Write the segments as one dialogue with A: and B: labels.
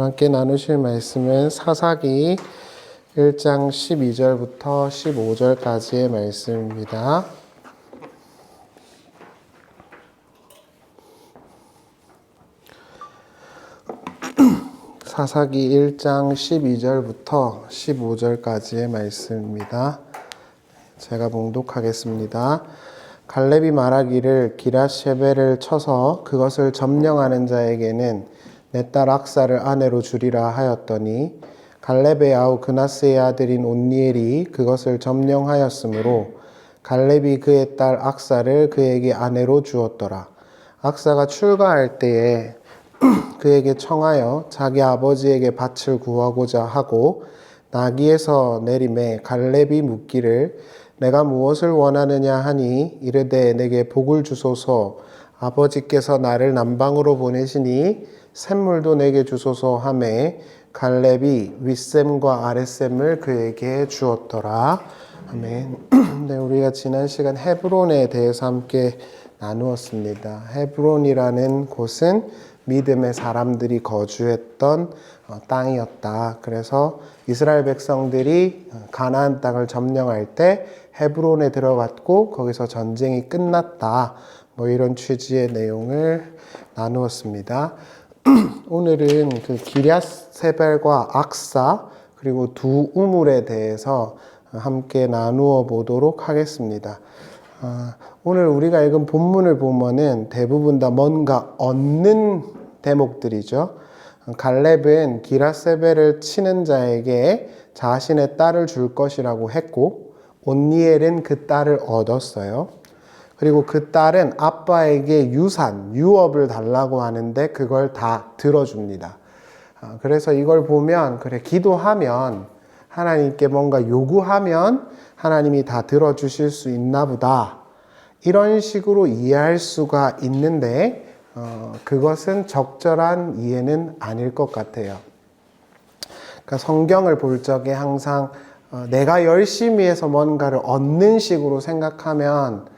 A: 함께 나누실 말씀은 사사기 1장 12절부터 15절까지의 말씀입니다. 사사기 1장 12절부터 15절까지의 말씀입니다. 제가 봉독하겠습니다. 갈렙이 말하기를 기랏쉐벨을 쳐서 그것을 점령하는 자에게는 내 딸 악사를 아내로 주리라 하였더니 갈렙의 아우 그나스의 아들인 온니엘이 그것을 점령하였으므로 갈렙이 그의 딸 악사를 그에게 아내로 주었더라. 악사가 출가할 때에 그에게 청하여 자기 아버지에게 밭을 구하고자 하고 나귀에서 내림에 갈렙이 묻기를 내가 무엇을 원하느냐 하니 이르되 내게 복을 주소서 아버지께서 나를 남방으로 보내시니 샘물도 내게 주소서 하매 갈렙이 윗샘과 아랫샘을 그에게 주었더라. 아멘. 네, 우리가 지난 시간 헤브론에 대해서 함께 나누었습니다. 헤브론이라는 곳은 믿음의 사람들이 거주했던 땅이었다. 그래서 이스라엘 백성들이 가나안 땅을 점령할 때 헤브론에 들어갔고 거기서 전쟁이 끝났다. 이런 취지의 내용을 나누었습니다. 오늘은 그 기럇세벨과 악사 그리고 두 우물에 대해서 함께 나누어 보도록 하겠습니다. 오늘 우리가 읽은 본문을 보면은 대부분 다 뭔가 얻는 대목들이죠. 갈렙은 기럇세벨을 치는 자에게 자신의 딸을 줄 것이라고 했고 온니엘은 그 딸을 얻었어요. 그리고 그 딸은 아빠에게 유업을 달라고 하는데 그걸 다 들어줍니다. 그래서 이걸 보면 그래 기도하면 하나님께 뭔가 요구하면 하나님이 다 들어주실 수 있나 보다. 이런 식으로 이해할 수가 있는데 그것은 적절한 이해는 아닐 것 같아요. 그러니까 성경을 볼 적에 항상 내가 열심히 해서 뭔가를 얻는 식으로 생각하면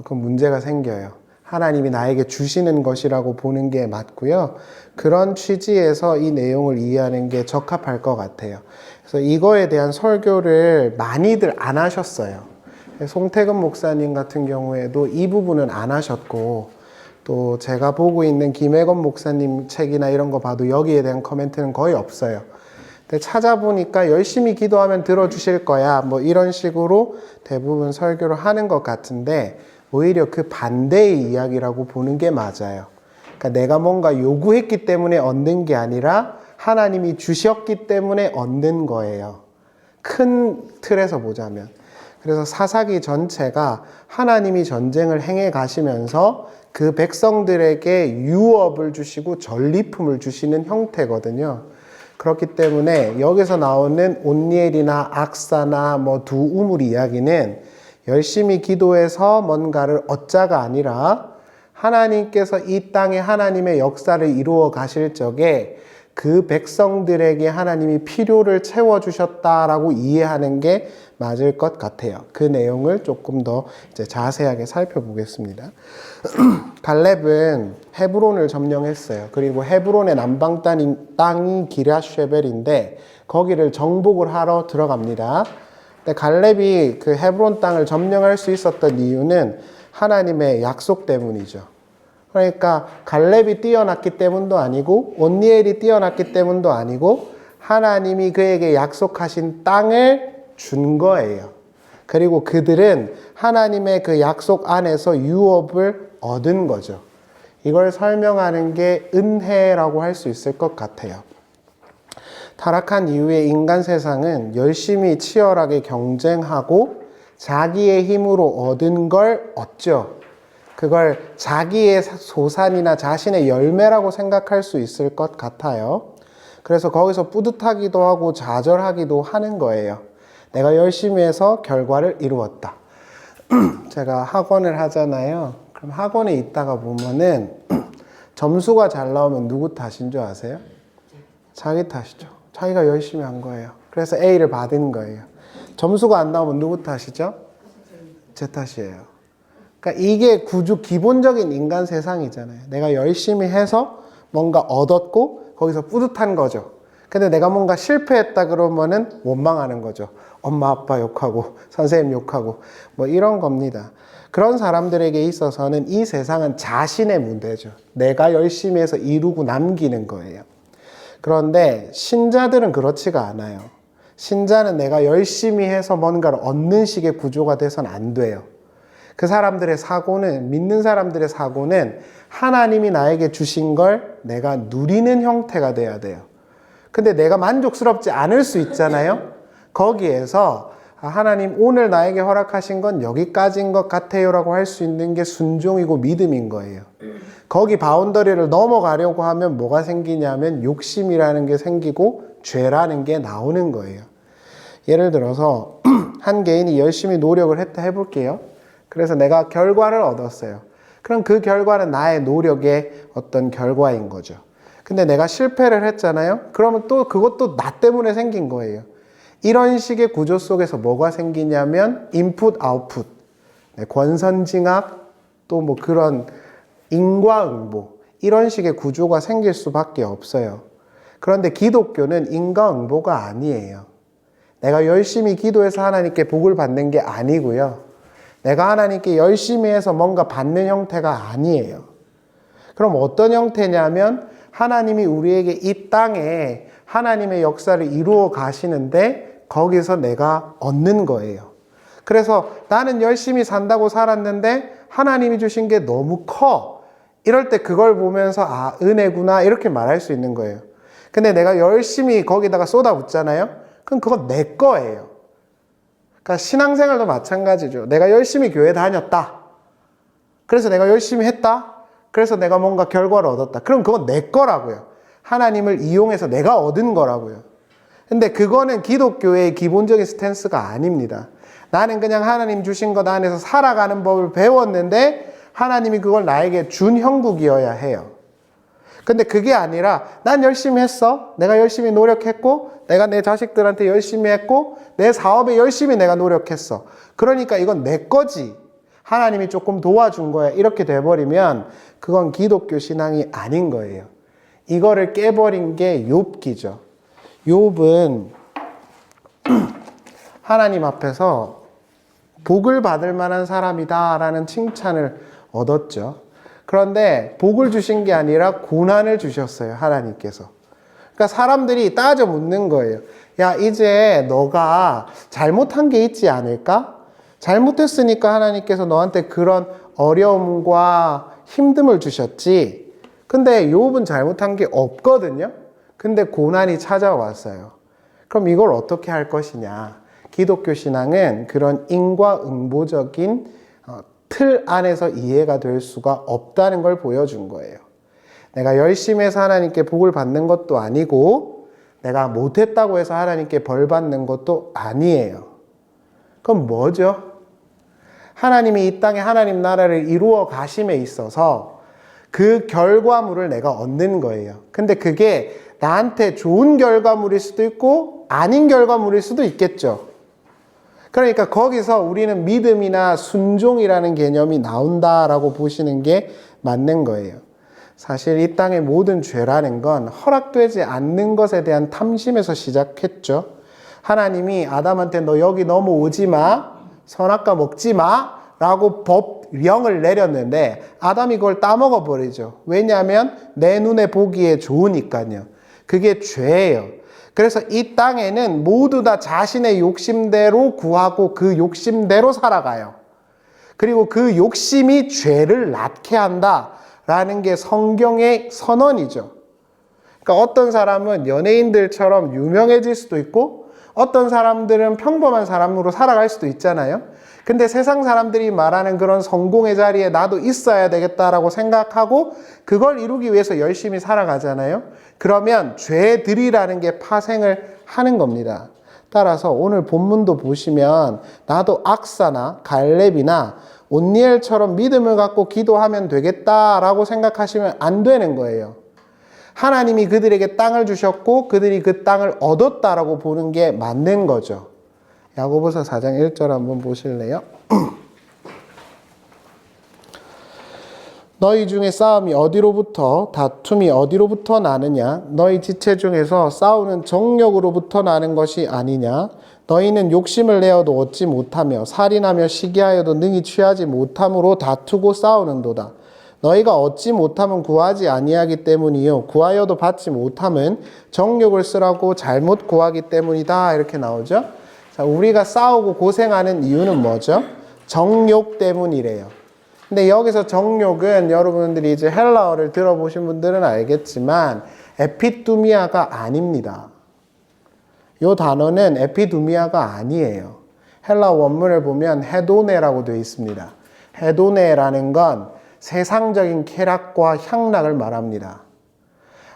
A: 그 문제가 생겨요. 하나님이 나에게 주시는 것이라고 보는 게 맞고요. 그런 취지에서 이 내용을 이해하는 게 적합할 것 같아요. 그래서 이거에 대한 설교를 많이들 안 하셨어요. 송태근 목사님 같은 경우에도 이 부분은 안 하셨고 또 제가 보고 있는 김혜건 목사님 책이나 이런 거 봐도 여기에 대한 코멘트는 거의 없어요. 근데 찾아보니까 열심히 기도하면 들어주실 거야. 이런 식으로 대부분 설교를 하는 것 같은데 오히려 그 반대의 이야기라고 보는 게 맞아요. 그러니까 내가 뭔가 요구했기 때문에 얻는 게 아니라 하나님이 주셨기 때문에 얻는 거예요. 큰 틀에서 보자면. 그래서 사사기 전체가 하나님이 전쟁을 행해 가시면서 그 백성들에게 유업을 주시고 전리품을 주시는 형태거든요. 그렇기 때문에 여기서 나오는 온니엘이나 악사나 두 우물 이야기는 열심히 기도해서 뭔가를 얻자가 아니라 하나님께서 이 땅에 하나님의 역사를 이루어 가실 적에 그 백성들에게 하나님이 필요를 채워주셨다라고 이해하는 게 맞을 것 같아요. 그 내용을 조금 더 이제 자세하게 살펴보겠습니다. 갈렙은 헤브론을 점령했어요. 그리고 헤브론의 남방 땅이 기럇쉐벨인데 거기를 정복을 하러 들어갑니다. 근데 갈렙이 그 헤브론 땅을 점령할 수 있었던 이유는 하나님의 약속 때문이죠. 그러니까 갈렙이 뛰어났기 때문도 아니고 온니엘이 뛰어났기 때문도 아니고 하나님이 그에게 약속하신 땅을 준 거예요. 그리고 그들은 하나님의 그 약속 안에서 유업을 얻은 거죠. 이걸 설명하는 게 은혜라고 할 수 있을 것 같아요. 타락한 이후의 인간 세상은 열심히 치열하게 경쟁하고 자기의 힘으로 얻은 걸 얻죠. 그걸 자기의 소산이나 자신의 열매라고 생각할 수 있을 것 같아요. 그래서 거기서 뿌듯하기도 하고 좌절하기도 하는 거예요. 내가 열심히 해서 결과를 이루었다. 제가 학원을 하잖아요. 그럼 학원에 있다가 보면은 점수가 잘 나오면 누구 탓인 줄 아세요? 자기 탓이죠. 자기가 열심히 한 거예요. 그래서 A를 받은 거예요. 점수가 안 나오면 누구 탓이죠? 제 탓이에요. 그러니까 이게 기본적인 인간 세상이잖아요. 내가 열심히 해서 뭔가 얻었고 거기서 뿌듯한 거죠. 근데 내가 뭔가 실패했다 그러면은 원망하는 거죠. 엄마 아빠 욕하고 선생님 욕하고 뭐 이런 겁니다. 그런 사람들에게 있어서는 이 세상은 자신의 문제죠. 내가 열심히 해서 이루고 남기는 거예요. 그런데 신자들은 그렇지가 않아요. 신자는 내가 열심히 해서 뭔가를 얻는 식의 구조가 돼서는 안 돼요. 그 사람들의 사고는, 믿는 사람들의 사고는 하나님이 나에게 주신 걸 내가 누리는 형태가 돼야 돼요. 근데 내가 만족스럽지 않을 수 있잖아요. 거기에서 하나님 오늘 나에게 허락하신 건 여기까지인 것 같아요 라고 할 수 있는 게 순종이고 믿음인 거예요. 거기 바운더리를 넘어가려고 하면 뭐가 생기냐면 욕심이라는 게 생기고 죄라는 게 나오는 거예요. 예를 들어서 한 개인이 열심히 노력을 했다 해볼게요. 그래서 내가 결과를 얻었어요. 그럼 그 결과는 나의 노력의 어떤 결과인 거죠. 근데 내가 실패를 했잖아요. 그러면 또 그것도 나 때문에 생긴 거예요. 이런 식의 구조 속에서 뭐가 생기냐면 인풋, 아웃풋, 권선징악, 또 뭐 그런 인과응보, 이런 식의 구조가 생길 수밖에 없어요. 그런데 기독교는 인과응보가 아니에요. 내가 열심히 기도해서 하나님께 복을 받는 게 아니고요. 내가 하나님께 열심히 해서 뭔가 받는 형태가 아니에요. 그럼 어떤 형태냐면 하나님이 우리에게 이 땅에 하나님의 역사를 이루어 가시는데 거기서 내가 얻는 거예요. 그래서 나는 열심히 산다고 살았는데 하나님이 주신 게 너무 커. 이럴 때 그걸 보면서 아, 은혜구나 이렇게 말할 수 있는 거예요. 근데 내가 열심히 거기다가 쏟아붓잖아요. 그럼 그건 내 거예요. 그러니까 신앙생활도 마찬가지죠. 내가 열심히 교회 다녔다. 그래서 내가 열심히 했다. 그래서 내가 뭔가 결과를 얻었다. 그럼 그건 내 거라고요. 하나님을 이용해서 내가 얻은 거라고요. 근데 그거는 기독교의 기본적인 스탠스가 아닙니다. 나는 그냥 하나님 주신 것 안에서 살아가는 법을 배웠는데 하나님이 그걸 나에게 준 형국이어야 해요. 근데 그게 아니라 난 열심히 했어. 내가 열심히 노력했고 내가 내 자식들한테 열심히 했고 내 사업에 열심히 내가 노력했어. 그러니까 이건 내 거지. 하나님이 조금 도와준 거야. 이렇게 돼버리면 그건 기독교 신앙이 아닌 거예요. 이거를 깨버린 게 욥기죠. 욥은 하나님 앞에서 복을 받을 만한 사람이다라는 칭찬을 얻었죠. 그런데 복을 주신 게 아니라 고난을 주셨어요. 하나님께서. 그러니까 사람들이 따져 묻는 거예요. 야, 이제 너가 잘못한 게 있지 않을까? 잘못했으니까 하나님께서 너한테 그런 어려움과 힘듦을 주셨지. 근데 욥은 잘못한 게 없거든요. 근데 고난이 찾아왔어요. 그럼 이걸 어떻게 할 것이냐? 기독교 신앙은 그런 인과응보적인 틀 안에서 이해가 될 수가 없다는 걸 보여준 거예요. 내가 열심히 해서 하나님께 복을 받는 것도 아니고 내가 못했다고 해서 하나님께 벌 받는 것도 아니에요. 그럼 뭐죠? 하나님이 이 땅에 하나님 나라를 이루어 가심에 있어서 그 결과물을 내가 얻는 거예요. 근데 그게 나한테 좋은 결과물일 수도 있고 아닌 결과물일 수도 있겠죠. 그러니까 거기서 우리는 믿음이나 순종이라는 개념이 나온다라고 보시는 게 맞는 거예요. 사실 이 땅의 모든 죄라는 건 허락되지 않는 것에 대한 탐심에서 시작했죠. 하나님이 아담한테 너 여기 넘어오지 마, 선악과 먹지 마 라고 법령을 내렸는데 아담이 그걸 따먹어 버리죠. 왜냐하면 내 눈에 보기에 좋으니까요. 그게 죄예요. 그래서 이 땅에는 모두 다 자신의 욕심대로 구하고 그 욕심대로 살아가요. 그리고 그 욕심이 죄를 낳게 한다라는 게 성경의 선언이죠. 그러니까 어떤 사람은 연예인들처럼 유명해질 수도 있고 어떤 사람들은 평범한 사람으로 살아갈 수도 있잖아요. 근데 세상 사람들이 말하는 그런 성공의 자리에 나도 있어야 되겠다라고 생각하고 그걸 이루기 위해서 열심히 살아가잖아요. 그러면 죄들이라는 게 파생을 하는 겁니다. 따라서 오늘 본문도 보시면 나도 악사나 갈렙이나 온니엘처럼 믿음을 갖고 기도하면 되겠다라고 생각하시면 안 되는 거예요. 하나님이 그들에게 땅을 주셨고 그들이 그 땅을 얻었다라고 보는 게 맞는 거죠. 야고보서 4장 1절 한번 보실래요? 너희 중에 싸움이 어디로부터, 다툼이 어디로부터 나느냐? 너희 지체 중에서 싸우는 정욕으로부터 나는 것이 아니냐? 너희는 욕심을 내어도 얻지 못하며 살인하며 시기하여도 능히 취하지 못함으로 다투고 싸우는도다. 너희가 얻지 못함은 구하지 아니하기 때문이요 구하여도 받지 못함은 정욕을 쓰라고 잘못 구하기 때문이다. 이렇게 나오죠. 자, 우리가 싸우고 고생하는 이유는 뭐죠? 정욕 때문이래요. 근데 여기서 정욕은 여러분들이 이제 헬라어를 들어보신 분들은 알겠지만 에피두미아가 아닙니다. 이 단어는 에피두미아가 아니에요. 헬라 원문을 보면 헤도네라고 되어 있습니다. 헤도네라는 건 세상적인 쾌락과 향락을 말합니다.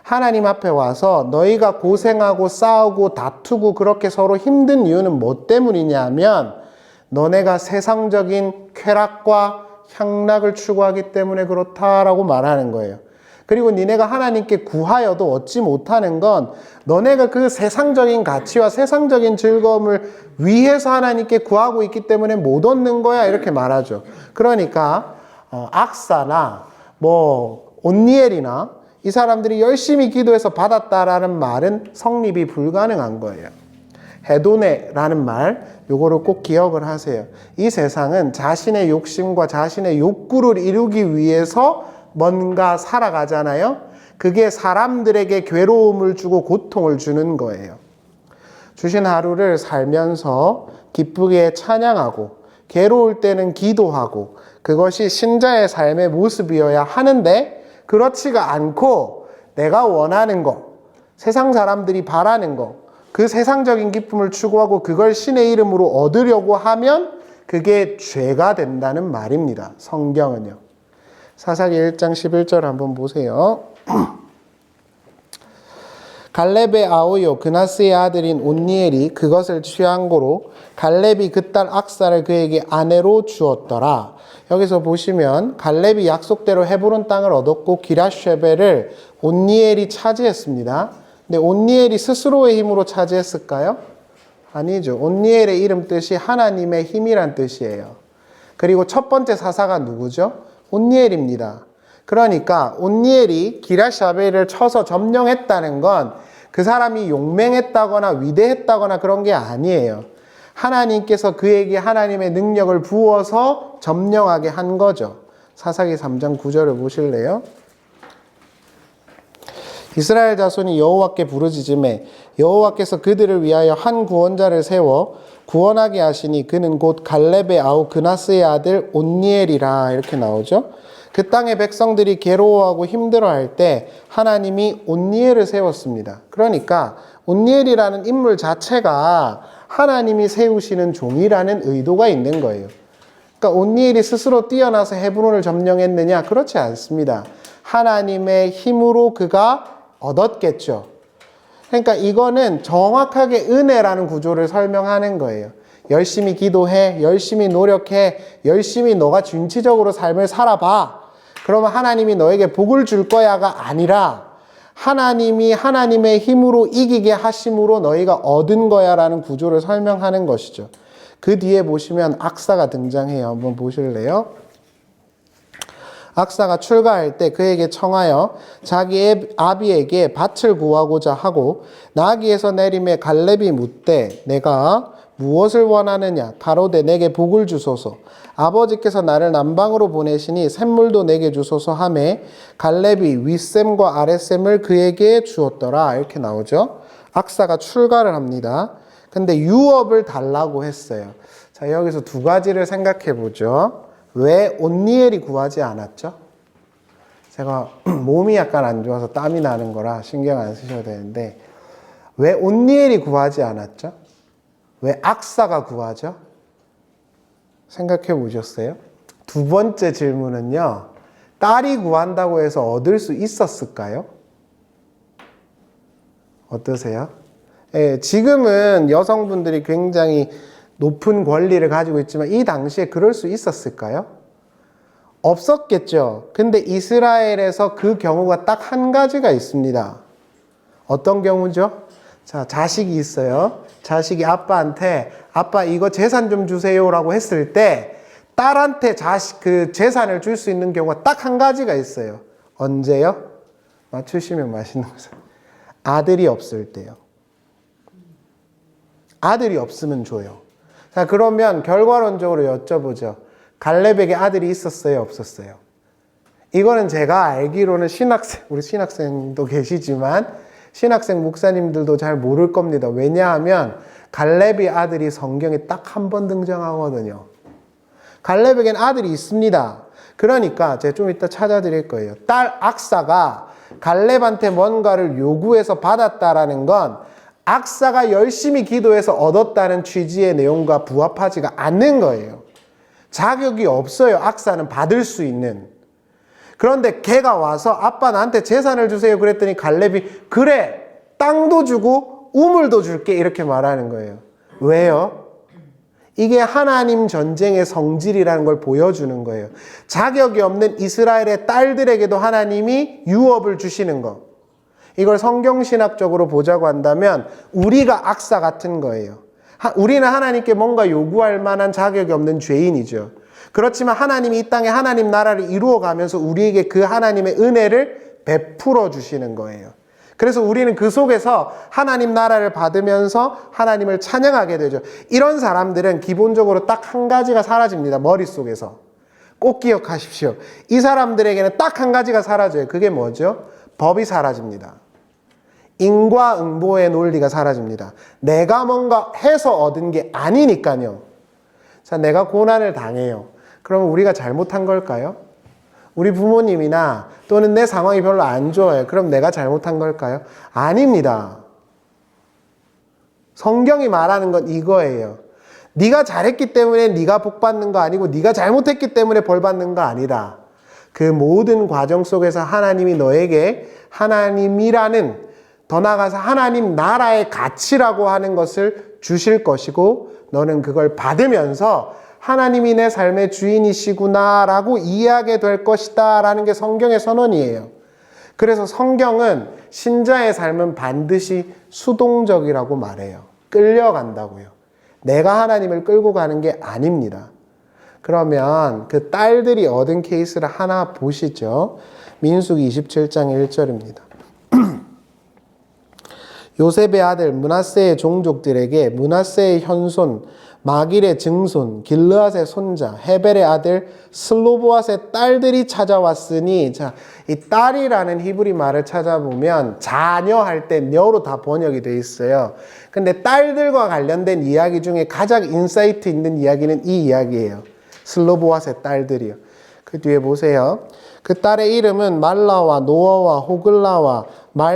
A: 하나님 앞에 와서 너희가 고생하고 싸우고 다투고 그렇게 서로 힘든 이유는 뭐 때문이냐 하면 너네가 세상적인 쾌락과 향락을 추구하기 때문에 그렇다라고 말하는 거예요. 그리고 니네가 하나님께 구하여도 얻지 못하는 건 너네가 그 세상적인 가치와 세상적인 즐거움을 위해서 하나님께 구하고 있기 때문에 못 얻는 거야 이렇게 말하죠. 그러니까 악사나 온니엘이나 이 사람들이 열심히 기도해서 받았다라는 말은 성립이 불가능한 거예요. 헤도네라는 말, 요거를 꼭 기억을 하세요. 이 세상은 자신의 욕심과 자신의 욕구를 이루기 위해서 뭔가 살아가잖아요. 그게 사람들에게 괴로움을 주고 고통을 주는 거예요. 주신 하루를 살면서 기쁘게 찬양하고 괴로울 때는 기도하고 그것이 신자의 삶의 모습이어야 하는데 그렇지가 않고 내가 원하는 거, 세상 사람들이 바라는 거, 그 세상적인 기쁨을 추구하고 그걸 신의 이름으로 얻으려고 하면 그게 죄가 된다는 말입니다. 성경은요. 사사기 1장 11절 한번 보세요. 갈렙의 아우요 그나스의 아들인 온니엘이 그것을 취한 고로 갈렙이 그 딸 악사를 그에게 아내로 주었더라. 여기서 보시면 갈렙이 약속대로 헤브론 땅을 얻었고 기럇쉐벨을 온니엘이 차지했습니다. 근데 온니엘이 스스로의 힘으로 차지했을까요? 아니죠. 온니엘의 이름 뜻이 하나님의 힘이란 뜻이에요. 그리고 첫 번째 사사가 누구죠? 온니엘입니다. 그러니까 온니엘이 기럇쉐벨을 쳐서 점령했다는 건 그 사람이 용맹했다거나 위대했다거나 그런 게 아니에요. 하나님께서 그에게 하나님의 능력을 부어서 점령하게 한 거죠. 사사기 3장 9절을 보실래요? 이스라엘 자손이 여호와께 부르짖음에 여호와께서 그들을 위하여 한 구원자를 세워 구원하게 하시니 그는 곧 갈렙의 아우 그나스의 아들 온니엘이라 이렇게 나오죠. 그 땅의 백성들이 괴로워하고 힘들어할 때 하나님이 온니엘을 세웠습니다. 그러니까 온니엘이라는 인물 자체가 하나님이 세우시는 종이라는 의도가 있는 거예요. 그러니까 온니엘이 스스로 뛰어나서 헤브론을 점령했느냐? 그렇지 않습니다. 하나님의 힘으로 그가 얻었겠죠. 그러니까 이거는 정확하게 은혜라는 구조를 설명하는 거예요. 열심히 기도해, 열심히 노력해, 열심히 너가 진취적으로 삶을 살아봐. 그러면 하나님이 너에게 복을 줄 거야가 아니라 하나님이 하나님의 힘으로 이기게 하심으로 너희가 얻은 거야라는 구조를 설명하는 것이죠. 그 뒤에 보시면 악사가 등장해요. 한번 보실래요? 악사가 출가할 때 그에게 청하여 자기의 아비에게 밭을 구하고자 하고 나귀에서 내림에 갈렙이 묻되 내가 무엇을 원하느냐? 가로되 내게 복을 주소서. 아버지께서 나를 남방으로 보내시니 샘물도 내게 주소서 하매 갈렙이 윗샘과 아랫샘을 그에게 주었더라. 이렇게 나오죠. 악사가 출가를 합니다. 근데 유업을 달라고 했어요. 자, 여기서 두 가지를 생각해 보죠. 왜 온니엘이 구하지 않았죠? 제가 몸이 약간 안 좋아서 땀이 나는 거라 신경 안 쓰셔도 되는데 왜 온니엘이 구하지 않았죠? 왜 악사가 구하죠? 생각해 보셨어요? 두 번째 질문은요. 딸이 구한다고 해서 얻을 수 있었을까요? 어떠세요? 예, 지금은 여성분들이 굉장히 높은 권리를 가지고 있지만 이 당시에 그럴 수 있었을까요? 없었겠죠. 근데 이스라엘에서 그 경우가 딱 한 가지가 있습니다. 어떤 경우죠? 자, 자식이 있어요. 자식이 아빠한테 아빠 이거 재산 좀 주세요라고 했을 때 딸한테 그 재산을 줄 수 있는 경우가 딱 한 가지가 있어요. 언제요? 맞추시면 맛있는 거죠. 아들이 없을 때요. 아들이 없으면 줘요. 자, 그러면 결과론적으로 여쭤보죠. 갈렙에게 아들이 있었어요? 없었어요? 이거는 제가 알기로는 우리 신학생도 계시지만 신학생 목사님들도 잘 모를 겁니다. 왜냐하면 갈렙의 아들이 성경에 딱 한 번 등장하거든요. 갈렙에겐 아들이 있습니다. 그러니까 제가 좀 이따 찾아드릴 거예요. 딸 악사가 갈렙한테 뭔가를 요구해서 받았다라는 건 악사가 열심히 기도해서 얻었다는 취지의 내용과 부합하지가 않는 거예요. 자격이 없어요. 악사는 받을 수 있는. 그런데 걔가 와서 아빠 나한테 재산을 주세요 그랬더니 갈렙이 그래 땅도 주고 우물도 줄게 이렇게 말하는 거예요. 왜요? 이게 하나님 전쟁의 성질이라는 걸 보여주는 거예요. 자격이 없는 이스라엘의 딸들에게도 하나님이 유업을 주시는 거. 이걸 성경신학적으로 보자고 한다면 우리가 악사 같은 거예요. 우리는 하나님께 뭔가 요구할 만한 자격이 없는 죄인이죠. 그렇지만 하나님이 이 땅에 하나님 나라를 이루어가면서 우리에게 그 하나님의 은혜를 베풀어 주시는 거예요. 그래서 우리는 그 속에서 하나님 나라를 받으면서 하나님을 찬양하게 되죠. 이런 사람들은 기본적으로 딱 한 가지가 사라집니다. 머릿속에서. 꼭 기억하십시오. 이 사람들에게는 딱 한 가지가 사라져요. 그게 뭐죠? 법이 사라집니다. 인과응보의 논리가 사라집니다. 내가 뭔가 해서 얻은 게 아니니까요. 자, 내가 고난을 당해요. 그러면 우리가 잘못한 걸까요? 우리 부모님이나 또는 내 상황이 별로 안 좋아요. 그럼 내가 잘못한 걸까요? 아닙니다. 성경이 말하는 건 이거예요. 네가 잘했기 때문에 네가 복 받는 거 아니고 네가 잘못했기 때문에 벌 받는 거 아니다. 그 모든 과정 속에서 하나님이 너에게 하나님이라는 더 나아가서 하나님 나라의 가치라고 하는 것을 주실 것이고 너는 그걸 받으면서 하나님이 내 삶의 주인이시구나 라고 이해하게 될 것이다 라는 게 성경의 선언이에요. 그래서 성경은 신자의 삶은 반드시 수동적이라고 말해요. 끌려간다고요. 내가 하나님을 끌고 가는 게 아닙니다. 그러면 그 딸들이 얻은 케이스를 하나 보시죠. 민수기 27장 1절입니다. 요셉의 아들 므낫세의 종족들에게 므낫세의 현손 마길의 증손 길르앗의 손자 헤벨의 아들 슬로보앗의 딸들이 찾아왔으니 자, 이 딸이라는 히브리 말을 찾아보면 자녀 할 때 녀로 다 번역이 돼 있어요. 근데 딸들과 관련된 이야기 중에 가장 인사이트 있는 이야기는 이 이야기예요. 슬로보앗의 딸들이요. 그 뒤에 보세요. 그 딸의 이름은 말라와 노아와 호글라와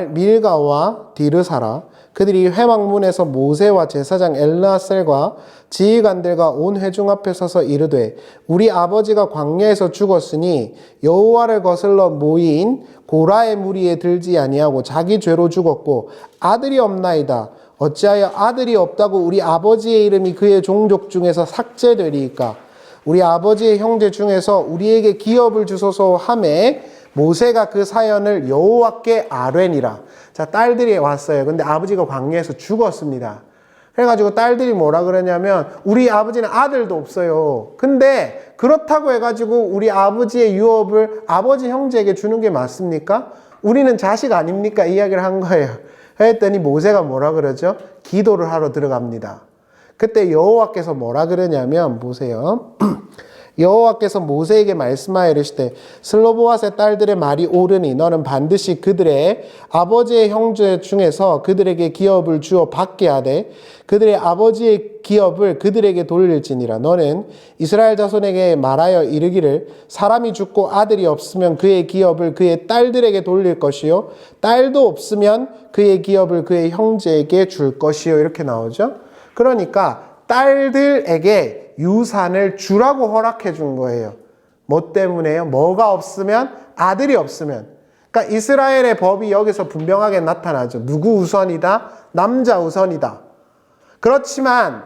A: 밀가와 디르사라. 그들이 회막문에서 모세와 제사장 엘르아셀과 지휘관들과 온 회중 앞에 서서 이르되 우리 아버지가 광야에서 죽었으니 여호와를 거슬러 모인 고라의 무리에 들지 아니하고 자기 죄로 죽었고 아들이 없나이다. 어찌하여 아들이 없다고 우리 아버지의 이름이 그의 종족 중에서 삭제되리이까? 우리 아버지의 형제 중에서 우리에게 기업을 주소서 하매 모세가 그 사연을 여호와께 아뢰니라. 자, 딸들이 왔어요. 근데 아버지가 광야에서 죽었습니다. 그래가지고 딸들이 뭐라 그러냐면 우리 아버지는 아들도 없어요. 근데 그렇다고 해가지고 우리 아버지의 유업을 아버지 형제에게 주는 게 맞습니까? 우리는 자식 아닙니까? 이야기를 한 거예요. 그랬더니 모세가 뭐라 그러죠? 기도를 하러 들어갑니다. 그때 여호와께서 뭐라 그러냐면 보세요. 여호와께서 모세에게 말씀하여 이르시되 슬로보앗의 딸들의 말이 옳으니 너는 반드시 그들의 아버지의 형제 중에서 그들에게 기업을 주어 받게 하되 그들의 아버지의 기업을 그들에게 돌릴지니라. 너는 이스라엘 자손에게 말하여 이르기를 사람이 죽고 아들이 없으면 그의 기업을 그의 딸들에게 돌릴 것이요 딸도 없으면 그의 기업을 그의 형제에게 줄 것이요. 이렇게 나오죠. 그러니까 딸들에게 유산을 주라고 허락해 준 거예요. 뭐 때문에요? 뭐가 없으면? 아들이 없으면. 그러니까 이스라엘의 법이 여기서 분명하게 나타나죠. 누구 우선이다? 남자 우선이다. 그렇지만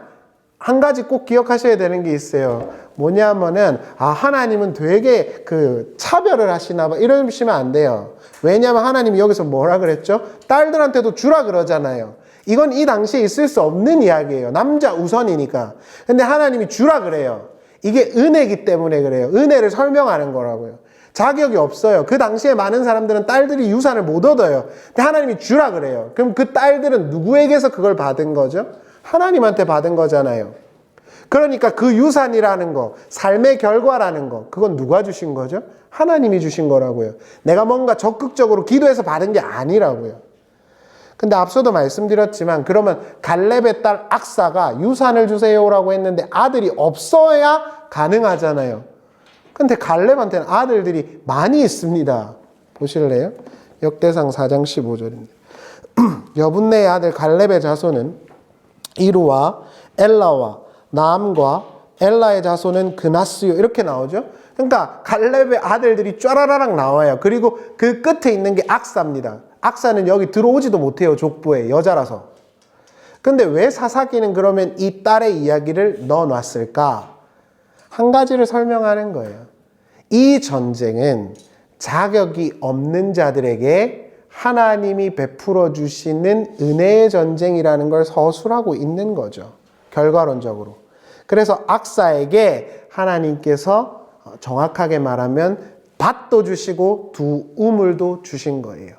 A: 한 가지 꼭 기억하셔야 되는 게 있어요. 뭐냐면은 하나님은 되게 차별을 하시나 봐. 이러시면 안 돼요. 왜냐하면 하나님이 여기서 뭐라 그랬죠? 딸들한테도 주라 그러잖아요. 이건 이 당시에 있을 수 없는 이야기예요. 남자 우선이니까. 근데 하나님이 주라 그래요. 이게 은혜이기 때문에 그래요. 은혜를 설명하는 거라고요. 자격이 없어요. 그 당시에 많은 사람들은 딸들이 유산을 못 얻어요. 근데 하나님이 주라 그래요. 그럼 그 딸들은 누구에게서 그걸 받은 거죠? 하나님한테 받은 거잖아요. 그러니까 그 유산이라는 거, 삶의 결과라는 거, 그건 누가 주신 거죠? 하나님이 주신 거라고요. 내가 뭔가 적극적으로 기도해서 받은 게 아니라고요. 근데 앞서도 말씀드렸지만 그러면 갈렙의 딸 악사가 유산을 주세요라고 했는데 아들이 없어야 가능하잖아요. 근데 갈렙한테는 아들들이 많이 있습니다. 보실래요? 역대상 4장 15절입니다. 여분네의 아들 갈렙의 자손은 이루와 엘라와 나암과 엘라의 자손은 그나스요. 이렇게 나오죠. 그러니까 갈렙의 아들들이 쫘라라락 나와요. 그리고 그 끝에 있는 게 악사입니다. 악사는 여기 들어오지도 못해요. 족보에. 여자라서. 근데 왜 사사기는 그러면 이 딸의 이야기를 넣어놨을까? 한 가지를 설명하는 거예요. 이 전쟁은 자격이 없는 자들에게 하나님이 베풀어 주시는 은혜의 전쟁이라는 걸 서술하고 있는 거죠. 결과론적으로. 그래서 악사에게 하나님께서 정확하게 말하면 밭도 주시고 두 우물도 주신 거예요.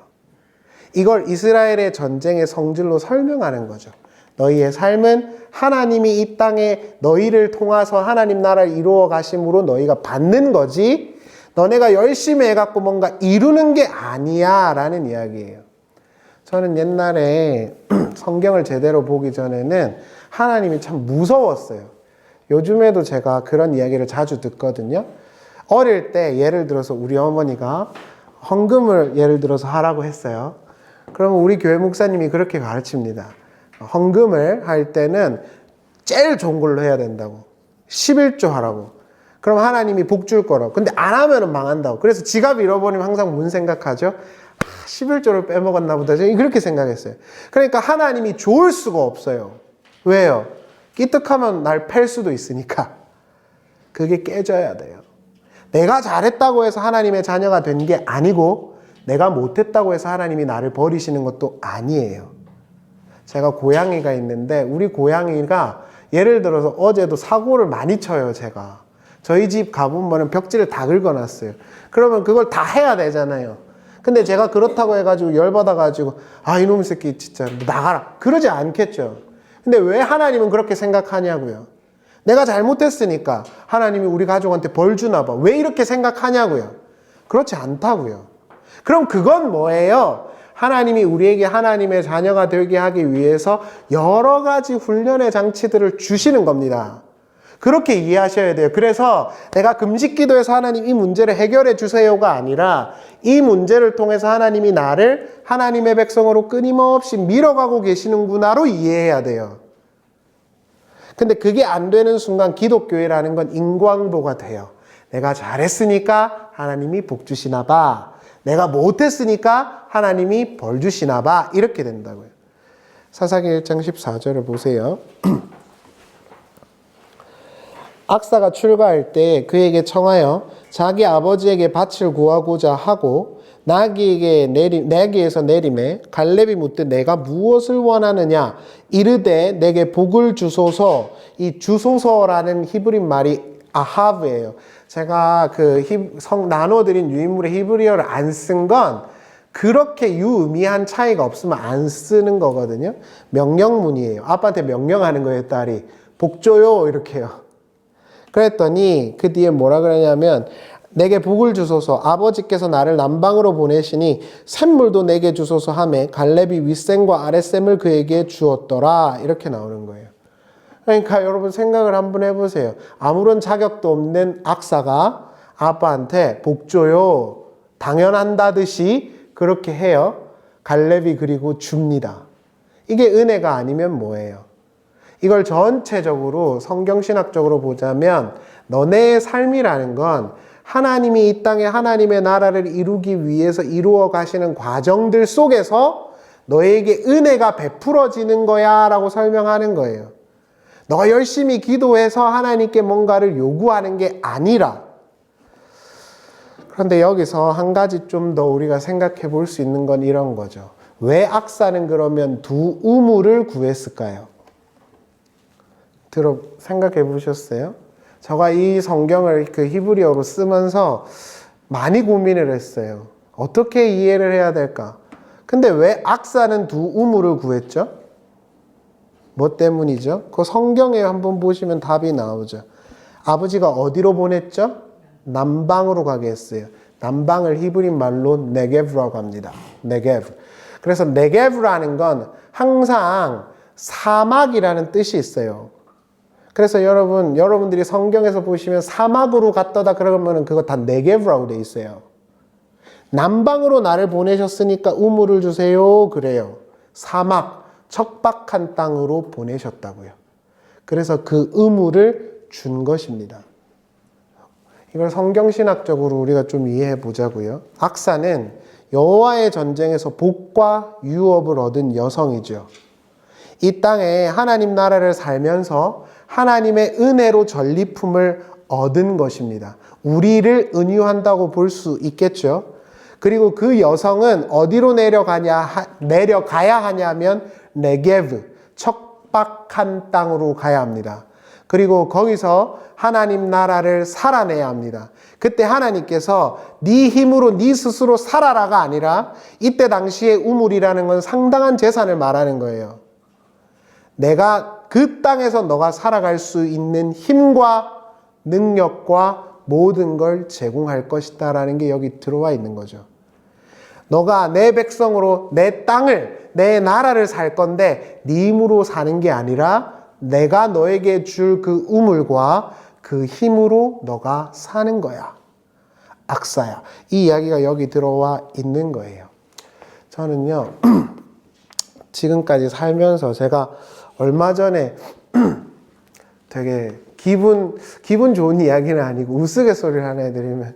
A: 이걸 이스라엘의 전쟁의 성질로 설명하는 거죠. 너희의 삶은 하나님이 이 땅에 너희를 통해서 하나님 나라를 이루어 가심으로 너희가 받는 거지 너네가 열심히 해갖고 뭔가 이루는 게 아니야 라는 이야기예요. 저는 옛날에 성경을 제대로 보기 전에는 하나님이 참 무서웠어요. 요즘에도 제가 그런 이야기를 자주 듣거든요. 어릴 때 예를 들어서 우리 어머니가 헌금을 예를 들어서 하라고 했어요. 그러면 우리 교회 목사님이 그렇게 가르칩니다. 헌금을 할 때는 제일 좋은 걸로 해야 된다고. 11조 하라고. 그럼 하나님이 복 줄 거라고. 근데 안 하면은 망한다고. 그래서 지갑 잃어버리면 항상 뭔 생각하죠? 11조를 빼먹었나 보다. 저는 그렇게 생각했어요. 그러니까 하나님이 좋을 수가 없어요. 왜요? 끼뜩하면 날 팰 수도 있으니까. 그게 깨져야 돼요. 내가 잘했다고 해서 하나님의 자녀가 된 게 아니고 내가 못했다고 해서 하나님이 나를 버리시는 것도 아니에요. 제가 고양이가 있는데 우리 고양이가 예를 들어서 어제도 사고를 많이 쳐요. 제가 저희 집 가보면 벽지를 다 긁어놨어요. 그러면 그걸 다 해야 되잖아요. 근데 제가 그렇다고 해가지고 열받아가지고 아 이놈의 새끼 진짜 나가라 그러지 않겠죠. 근데 왜 하나님은 그렇게 생각하냐고요. 내가 잘못했으니까 하나님이 우리 가족한테 벌 주나 봐. 왜 이렇게 생각하냐고요. 그렇지 않다고요. 그럼 그건 뭐예요? 하나님이 우리에게 하나님의 자녀가 되게 하기 위해서 여러 가지 훈련의 장치들을 주시는 겁니다. 그렇게 이해하셔야 돼요. 그래서 내가 금식 기도해서 하나님 이 문제를 해결해 주세요가 아니라 이 문제를 통해서 하나님이 나를 하나님의 백성으로 끊임없이 밀어가고 계시는구나로 이해해야 돼요. 근데 그게 안 되는 순간 기독교회라는 건 인과응보가 돼요. 내가 잘했으니까 하나님이 복 주시나 봐. 내가 못했으니까 하나님이 벌 주시나 봐. 이렇게 된다고요. 사사기 1장 14절을 보세요. 악사가 출가할 때 그에게 청하여 자기 아버지에게 밭을 구하고자 하고 나귀에서 내림에 갈렙이 묻되 내가 무엇을 원하느냐 이르되 내게 복을 주소서. 이 주소서라는 히브리 말이 아하브예요. 제가 나눠드린 유인물의 히브리어를 안 쓴 건 그렇게 유의미한 차이가 없으면 안 쓰는 거거든요. 명령문이에요. 아빠한테 명령하는 거예요. 딸이 복 줘요 이렇게요. 그랬더니 그 뒤에 뭐라 그러냐면 내게 복을 주소서. 아버지께서 나를 남방으로 보내시니 샘물도 내게 주소서 하매 갈렙이 윗샘과 아랫샘을 그에게 주었더라. 이렇게 나오는 거예요. 그러니까 여러분 생각을 한번 해보세요. 아무런 자격도 없는 악사가 아빠한테 복 줘요. 당연한다듯이 그렇게 해요. 갈렙이 그리고 줍니다. 이게 은혜가 아니면 뭐예요? 이걸 전체적으로 성경신학적으로 보자면 너네의 삶이라는 건 하나님이 이 땅에 하나님의 나라를 이루기 위해서 이루어 가시는 과정들 속에서 너에게 은혜가 베풀어지는 거야 라고 설명하는 거예요. 너가 열심히 기도해서 하나님께 뭔가를 요구하는 게 아니라. 그런데 여기서 한 가지 좀 더 우리가 생각해 볼 수 있는 건 이런 거죠. 왜 악사는 그러면 두 우물을 구했을까요? 생각해 보셨어요? 제가 이 성경을 그 히브리어로 쓰면서 많이 고민을 했어요. 어떻게 이해를 해야 될까? 근데 왜 악사는 두 우물을 구했죠? 뭐 때문이죠? 그 성경에 한번 보시면 답이 나오죠. 아버지가 어디로 보냈죠? 남방으로 가게 했어요. 남방을 히브리 말로 네게브라고 합니다. 네게브. 그래서 네게브라는 건 항상 사막이라는 뜻이 있어요. 그래서 여러분들이 성경에서 보시면 사막으로 갔다다 그러면 그거 다 네게브라고 돼 있어요. 남방으로 나를 보내셨으니까 우물을 주세요. 그래요. 사막, 척박한 땅으로 보내셨다고요. 그래서 그 우물을 준 것입니다. 이걸 성경신학적으로 우리가 좀 이해해 보자고요. 악사는 여호와의 전쟁에서 복과 유업을 얻은 여성이죠. 이 땅에 하나님 나라를 살면서 하나님의 은혜로 전리품을 얻은 것입니다. 우리를 은유한다고 볼 수 있겠죠. 그리고 그 여성은 어디로 내려가야 하냐면 네게브, 척박한 땅으로 가야 합니다. 그리고 거기서 하나님 나라를 살아내야 합니다. 그때 하나님께서 네 힘으로 네 스스로 살아라가 아니라 이때 당시에 우물이라는 건 상당한 재산을 말하는 거예요. 내가 그 땅에서 너가 살아갈 수 있는 힘과 능력과 모든 걸 제공할 것이다 라는 게 여기 들어와 있는 거죠. 너가 내 백성으로 내 땅을, 내 나라를 살 건데 네 힘으로 사는 게 아니라 내가 너에게 줄 그 우물과 그 힘으로 너가 사는 거야. 악사야. 이 이야기가 여기 들어와 있는 거예요. 저는요, 지금까지 살면서 제가 얼마 전에 되게 기분 좋은 이야기는 아니고 우스갯소리를 하나 해드리면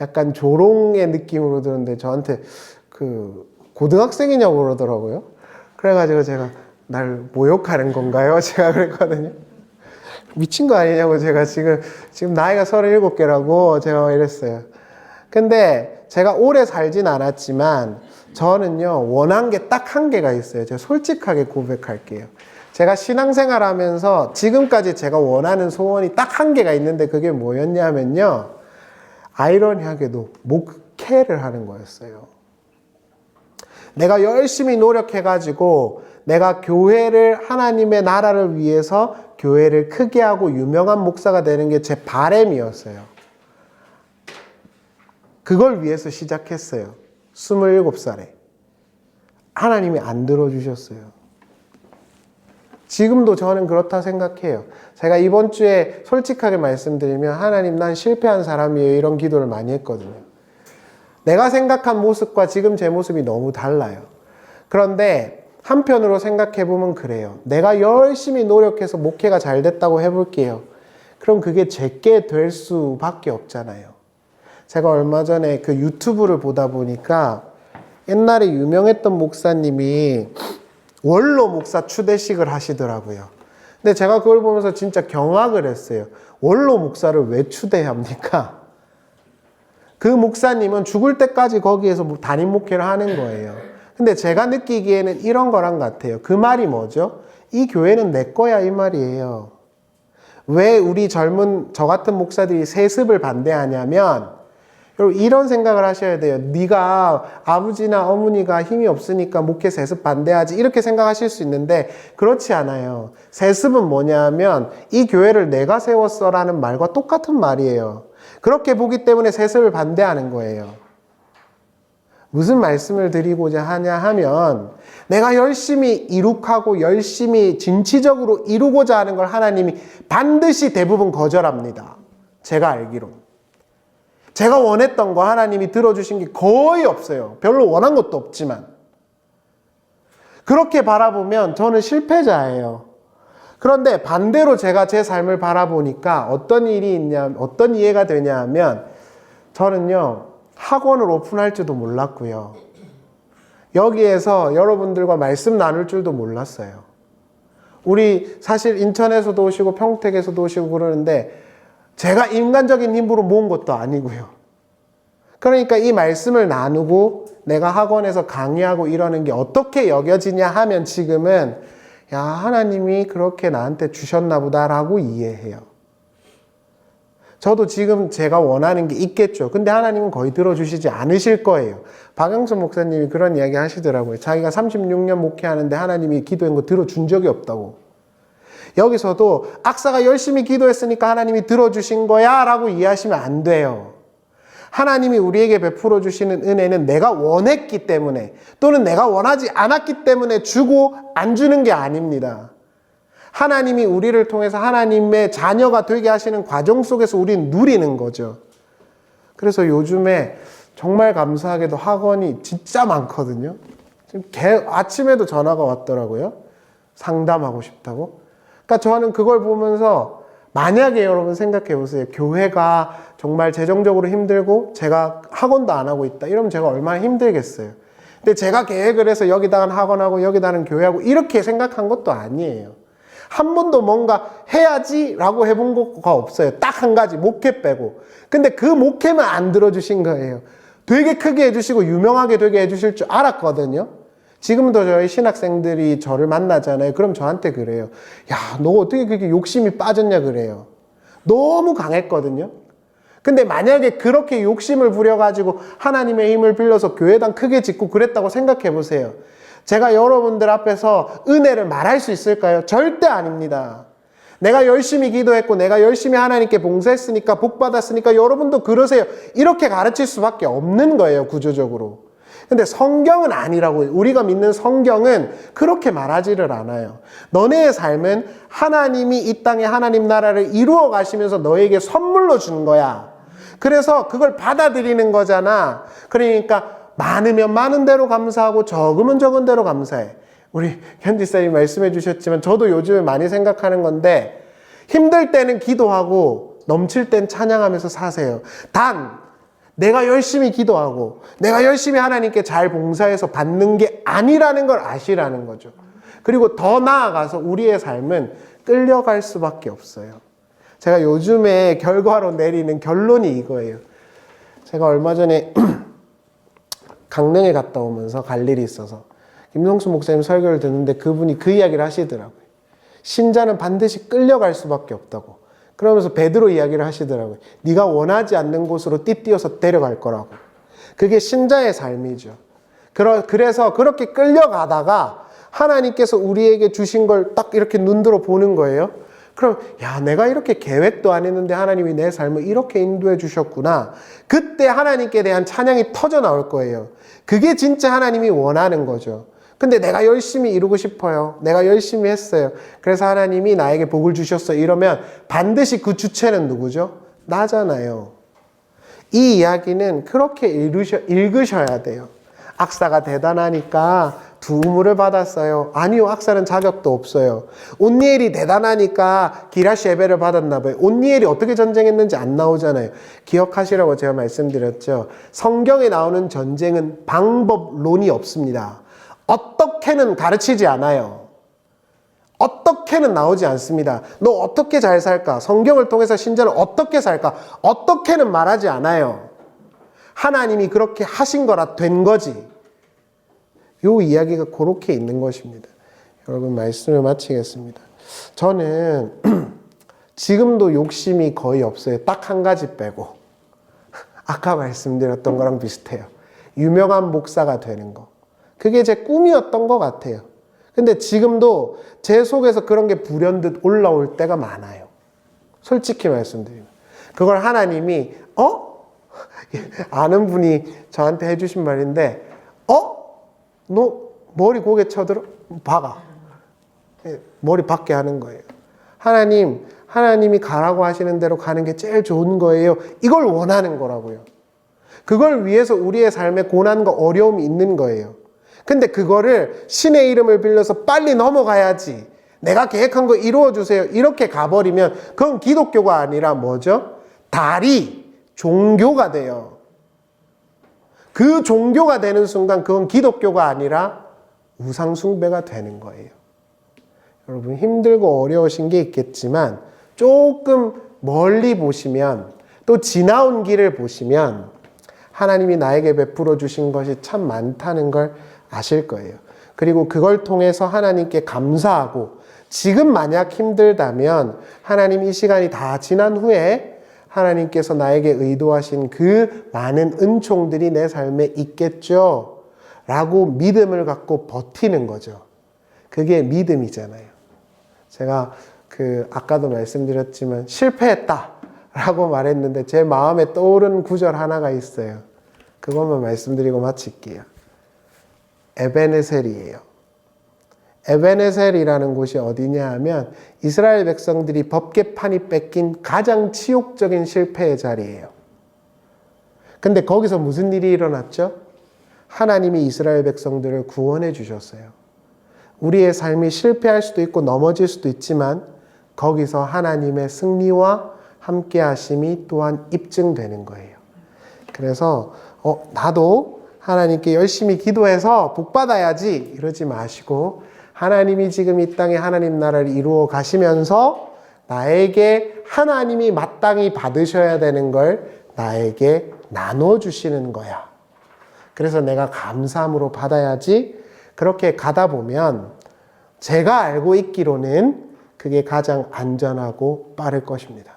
A: 약간 조롱의 느낌으로 들었는데 저한테 그 고등학생이냐고 그러더라고요. 그래가지고 제가 날 모욕하는 건가요? 제가 그랬거든요. 미친 거 아니냐고 제가 지금 나이가 37개라고 제가 이랬어요. 근데 제가 오래 살진 않았지만 저는요 원한 게 딱 한 개가 있어요. 제가 솔직하게 고백할게요. 제가 신앙생활 하면서 지금까지 제가 원하는 소원이 딱 한 개가 있는데 그게 뭐였냐면요. 아이러니하게도 목회를 하는 거였어요. 내가 열심히 노력해가지고 내가 교회를 하나님의 나라를 위해서 교회를 크게 하고 유명한 목사가 되는 게 제 바람이었어요. 그걸 위해서 시작했어요. 27살에. 하나님이 안 들어주셨어요. 지금도 저는 그렇다 생각해요. 제가 이번 주에 솔직하게 말씀드리면 하나님 난 실패한 사람이에요. 이런 기도를 많이 했거든요. 내가 생각한 모습과 지금 제 모습이 너무 달라요. 그런데 한편으로 생각해보면 그래요. 내가 열심히 노력해서 목회가 잘 됐다고 해볼게요. 그럼 그게 제게 될 수밖에 없잖아요. 제가 얼마 전에 그 유튜브를 보다 보니까 옛날에 유명했던 목사님이 원로 목사 추대식을 하시더라고요. 근데 제가 그걸 보면서 진짜 경악을 했어요. 원로 목사를 왜 추대합니까? 그 목사님은 죽을 때까지 거기에서 담임 목회를 하는 거예요. 근데 제가 느끼기에는 이런 거랑 같아요. 그 말이 뭐죠? 이 교회는 내 거야 이 말이에요. 왜 우리 저 같은 목사들이 세습을 반대하냐면 여러분 이런 생각을 하셔야 돼요. 네가 아버지나 어머니가 힘이 없으니까 목회 세습 반대하지 이렇게 생각하실 수 있는데 그렇지 않아요. 세습은 뭐냐면 이 교회를 내가 세웠어라는 말과 똑같은 말이에요. 그렇게 보기 때문에 세습을 반대하는 거예요. 무슨 말씀을 드리고자 하냐 하면 내가 열심히 이룩하고 열심히 진취적으로 이루고자 하는 걸 하나님이 반드시 대부분 거절합니다. 제가 알기로. 제가 원했던 거 하나님이 들어주신 게 거의 없어요. 별로 원한 것도 없지만. 그렇게 바라보면 저는 실패자예요. 그런데 반대로 제가 제 삶을 바라보니까 어떤 이해가 되냐 하면 저는요, 학원을 오픈할지도 몰랐고요. 여기에서 여러분들과 말씀 나눌 줄도 몰랐어요. 우리 사실 인천에서도 오시고 평택에서도 오시고 그러는데 제가 인간적인 힘으로 모은 것도 아니고요. 그러니까 이 말씀을 나누고 내가 학원에서 강의하고 이러는 게 어떻게 여겨지냐 하면 지금은 야, 하나님이 그렇게 나한테 주셨나 보다라고 이해해요. 저도 지금 제가 원하는 게 있겠죠. 근데 하나님은 거의 들어주시지 않으실 거예요. 박영선 목사님이 그런 이야기 하시더라고요. 자기가 36년 목회하는데 하나님이 기도한 거 들어준 적이 없다고. 여기서도 악사가 열심히 기도했으니까 하나님이 들어주신 거야 라고 이해하시면 안 돼요. 하나님이 우리에게 베풀어 주시는 은혜는 내가 원했기 때문에 또는 내가 원하지 않았기 때문에 주고 안 주는 게 아닙니다. 하나님이 우리를 통해서 하나님의 자녀가 되게 하시는 과정 속에서 우리는 누리는 거죠. 그래서 요즘에 정말 감사하게도 학원이 진짜 많거든요. 지금 아침에도 전화가 왔더라고요. 상담하고 싶다고. 그러니까 저는 그걸 보면서 만약에 여러분 생각해 보세요. 교회가 정말 재정적으로 힘들고 제가 학원도 안 하고 있다. 이러면 제가 얼마나 힘들겠어요. 근데 제가 계획을 해서 여기다가는 학원하고 여기다가는 교회하고 이렇게 생각한 것도 아니에요. 한 번도 뭔가 해야지라고 해본 것가 없어요. 딱 한 가지, 목회 빼고. 근데 그 목회만 안 들어주신 거예요. 되게 크게 해주시고 유명하게 되게 해주실 줄 알았거든요. 지금도 저희 신학생들이 저를 만나잖아요. 그럼 저한테 그래요. 야, 너 어떻게 그렇게 욕심이 빠졌냐 그래요. 너무 강했거든요. 근데 만약에 그렇게 욕심을 부려가지고 하나님의 힘을 빌려서 교회당 크게 짓고 그랬다고 생각해 보세요. 제가 여러분들 앞에서 은혜를 말할 수 있을까요? 절대 아닙니다. 내가 열심히 기도했고 내가 열심히 하나님께 봉사했으니까 복 받았으니까 여러분도 그러세요. 이렇게 가르칠 수밖에 없는 거예요, 구조적으로. 근데 성경은 아니라고. 우리가 믿는 성경은 그렇게 말하지를 않아요. 너네의 삶은 하나님이 이 땅에 하나님 나라를 이루어 가시면서 너에게 선물로 준 거야. 그래서 그걸 받아들이는 거잖아. 그러니까 많으면 많은 대로 감사하고 적으면 적은 대로 감사해. 우리 현지쌤이 말씀해 주셨지만 저도 요즘에 많이 생각하는 건데 힘들 때는 기도하고 넘칠 땐 찬양하면서 사세요. 단 내가 열심히 기도하고 내가 열심히 하나님께 잘 봉사해서 받는 게 아니라는 걸 아시라는 거죠. 그리고 더 나아가서 우리의 삶은 끌려갈 수밖에 없어요. 제가 요즘에 결과로 내리는 결론이 이거예요. 제가 얼마 전에 강릉에 갔다 오면서 갈 일이 있어서 김성수 목사님 설교를 듣는데 그분이 그 이야기를 하시더라고요. 신자는 반드시 끌려갈 수밖에 없다고. 그러면서 베드로 이야기를 하시더라고요. 네가 원하지 않는 곳으로 띠띠어서 데려갈 거라고. 그게 신자의 삶이죠. 그래서 그렇게 끌려가다가 하나님께서 우리에게 주신 걸 딱 이렇게 눈들어 보는 거예요. 그럼 야, 내가 이렇게 계획도 안 했는데 하나님이 내 삶을 이렇게 인도해 주셨구나. 그때 하나님께 대한 찬양이 터져 나올 거예요. 그게 진짜 하나님이 원하는 거죠. 근데 내가 열심히 이루고 싶어요. 내가 열심히 했어요. 그래서 하나님이 나에게 복을 주셨어. 이러면 반드시 그 주체는 누구죠? 나잖아요. 이 이야기는 그렇게 읽으셔야 돼요. 악사가 대단하니까 두무를 받았어요. 아니요, 악사는 자격도 없어요. 온니엘이 대단하니까 기라시 예배를 받았나 봐요. 온니엘이 어떻게 전쟁했는지 안 나오잖아요. 기억하시라고 제가 말씀드렸죠. 성경에 나오는 전쟁은 방법론이 없습니다. 어떻게는 가르치지 않아요. 어떻게는 나오지 않습니다. 너 어떻게 잘 살까? 성경을 통해서 신자는 어떻게 살까? 어떻게는 말하지 않아요. 하나님이 그렇게 하신 거라 된 거지. 요 이야기가 그렇게 있는 것입니다. 여러분, 말씀을 마치겠습니다. 저는 지금도 욕심이 거의 없어요. 딱 한 가지 빼고. 아까 말씀드렸던 거랑 비슷해요. 유명한 목사가 되는 거. 그게 제 꿈이었던 것 같아요. 근데 지금도 제 속에서 그런 게 불현듯 올라올 때가 많아요. 솔직히 말씀드리면. 그걸 하나님이 아는 분이 저한테 해주신 말인데 너 머리 고개 쳐들어? 박아. 머리 박게 하는 거예요. 하나님이 가라고 하시는 대로 가는 게 제일 좋은 거예요. 이걸 원하는 거라고요. 그걸 위해서 우리의 삶에 고난과 어려움이 있는 거예요. 근데 그거를 신의 이름을 빌려서 빨리 넘어가야지. 내가 계획한 거 이루어주세요. 이렇게 가버리면 그건 기독교가 아니라 뭐죠? 종교가 돼요. 그 종교가 되는 순간 그건 기독교가 아니라 우상숭배가 되는 거예요. 여러분, 힘들고 어려우신 게 있겠지만 조금 멀리 보시면 또 지나온 길을 보시면 하나님이 나에게 베풀어 주신 것이 참 많다는 걸 아실 거예요. 그리고 그걸 통해서 하나님께 감사하고 지금 만약 힘들다면 하나님 이 시간이 다 지난 후에 하나님께서 나에게 의도하신 그 많은 은총들이 내 삶에 있겠죠. 라고 믿음을 갖고 버티는 거죠. 그게 믿음이잖아요. 제가 아까도 말씀드렸지만 실패했다 라고 말했는데 제 마음에 떠오른 구절 하나가 있어요. 그것만 말씀드리고 마칠게요. 에베네셀이에요. 에베네셀이라는 곳이 어디냐 하면 이스라엘 백성들이 법궤판이 뺏긴 가장 치욕적인 실패의 자리예요. 근데 거기서 무슨 일이 일어났죠? 하나님이 이스라엘 백성들을 구원해 주셨어요. 우리의 삶이 실패할 수도 있고 넘어질 수도 있지만 거기서 하나님의 승리와 함께 하심이 또한 입증되는 거예요. 그래서 나도 하나님께 열심히 기도해서 복 받아야지 이러지 마시고 하나님이 지금 이 땅에 하나님 나라를 이루어 가시면서 나에게 하나님이 마땅히 받으셔야 되는 걸 나에게 나눠주시는 거야. 그래서 내가 감사함으로 받아야지. 그렇게 가다 보면 제가 알고 있기로는 그게 가장 안전하고 빠를 것입니다.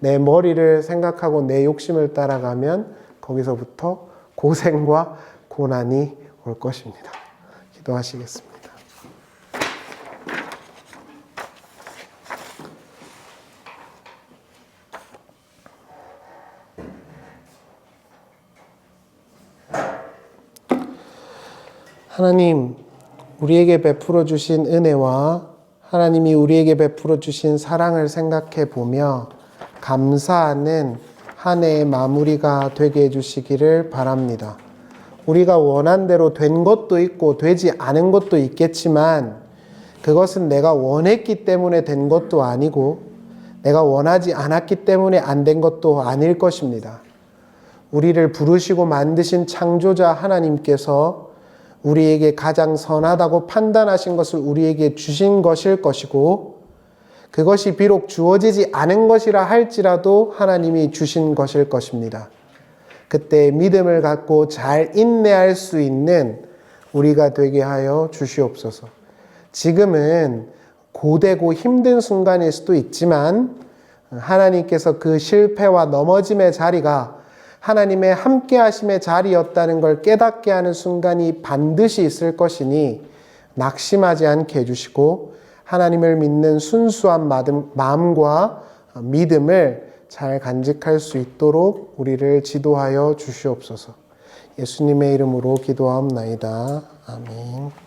A: 내 머리를 생각하고 내 욕심을 따라가면 거기서부터 고생과 고난이 올 것입니다. 기도하시겠습니다. 하나님, 우리에게 베풀어 주신 은혜와 하나님이 우리에게 베풀어 주신 사랑을 생각해 보며 감사하는 한 해의 마무리가 되게 해주시기를 바랍니다. 우리가 원한 대로 된 것도 있고 되지 않은 것도 있겠지만 그것은 내가 원했기 때문에 된 것도 아니고 내가 원하지 않았기 때문에 안 된 것도 아닐 것입니다. 우리를 부르시고 만드신 창조자 하나님께서 우리에게 가장 선하다고 판단하신 것을 우리에게 주신 것일 것이고 그것이 비록 주어지지 않은 것이라 할지라도 하나님이 주신 것일 것입니다. 그때 믿음을 갖고 잘 인내할 수 있는 우리가 되게 하여 주시옵소서. 지금은 고되고 힘든 순간일 수도 있지만 하나님께서 그 실패와 넘어짐의 자리가 하나님의 함께 하심의 자리였다는 걸 깨닫게 하는 순간이 반드시 있을 것이니 낙심하지 않게 해주시고 하나님을 믿는 순수한 마음과 믿음을 잘 간직할 수 있도록 우리를 지도하여 주시옵소서. 예수님의 이름으로 기도하옵나이다. 아멘.